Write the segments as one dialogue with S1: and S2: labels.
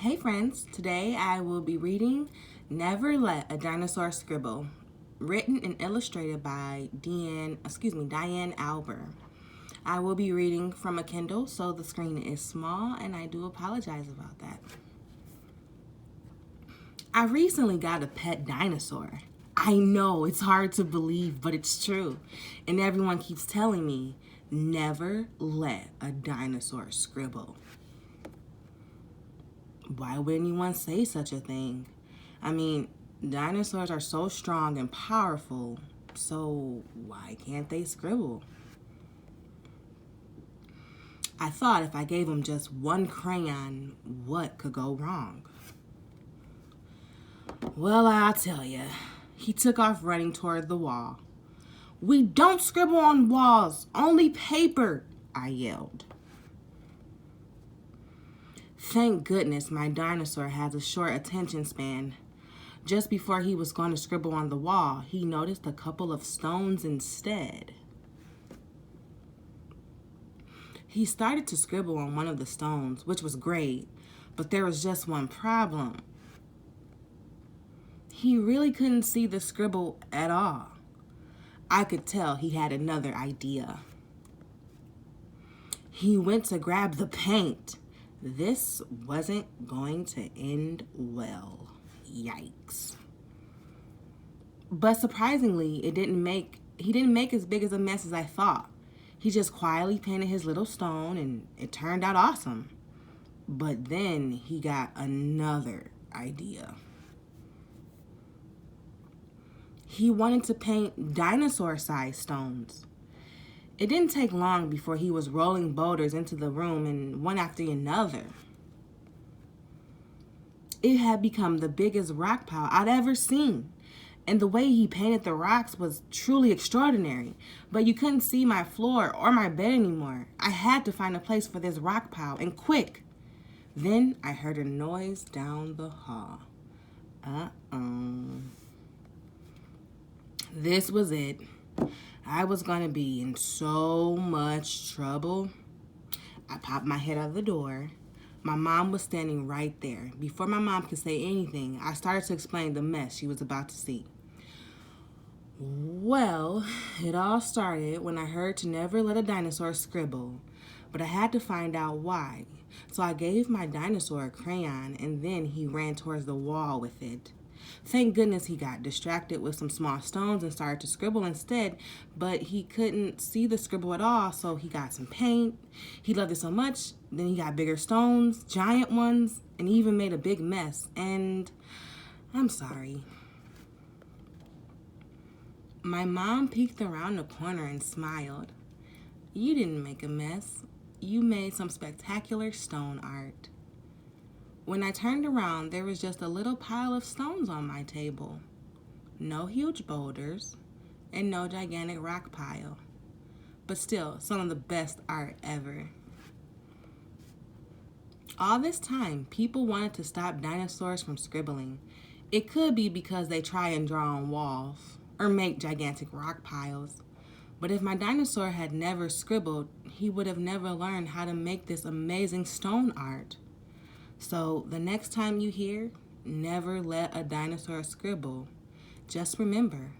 S1: Hey friends, today I will be reading Never Let a Dinosaur Scribble, written and illustrated by Diane Alber. I will be reading from a Kindle, so the screen is small, and I do apologize about that. I recently got a pet dinosaur. I know, it's hard to believe, but it's true. And everyone keeps telling me, never let a dinosaur scribble. Why would anyone say such a thing? I mean, dinosaurs are so strong and powerful, so why can't they scribble? I thought if I gave them just one crayon, what could go wrong? Well, I'll tell you. He took off running toward the wall. "We don't scribble on walls, only paper," I yelled. Thank goodness my dinosaur has a short attention span. Just before he was going to scribble on the wall, he noticed a couple of stones instead. He started to scribble on one of the stones, which was great, but there was just one problem. He really couldn't see the scribble at all. I could tell he had another idea. He went to grab the paint. This wasn't going to end well. Yikes. But surprisingly, he didn't make as big as a mess as I thought. He just quietly painted his little stone and it turned out awesome. But then he got another idea. He wanted to paint dinosaur-sized stones. It didn't take long before he was rolling boulders into the room, and one after another. It had become the biggest rock pile I'd ever seen, and the way he painted the rocks was truly extraordinary, but you couldn't see my floor or my bed anymore. I had to find a place for this rock pile, and quick. Then I heard a noise down the hall. This was it. I was going to be in so much trouble. I popped my head out of the door. My mom was standing right there. Before my mom could say anything, I started to explain the mess she was about to see. Well, it all started when I heard to never let a dinosaur scribble, but I had to find out why. So I gave my dinosaur a crayon, and then he ran towards the wall with it. Thank goodness he got distracted with some small stones and started to scribble instead, but he couldn't see the scribble at all, so he got some paint. He loved it so much, then he got bigger stones, giant ones, and he even made a big mess, and I'm sorry. My mom peeked around the corner and smiled. "You didn't make a mess. You made some spectacular stone art." When I turned around, there was just a little pile of stones on my table. No huge boulders and no gigantic rock pile. But still, some of the best art ever. All this time, people wanted to stop dinosaurs from scribbling. It could be because they try and draw on walls or make gigantic rock piles. But if my dinosaur had never scribbled, he would have never learned how to make this amazing stone art. So the next time you hear, never let a dinosaur scribble, just remember,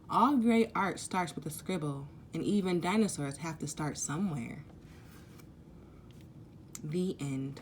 S1: all great art starts with a scribble, and even dinosaurs have to start somewhere. The end.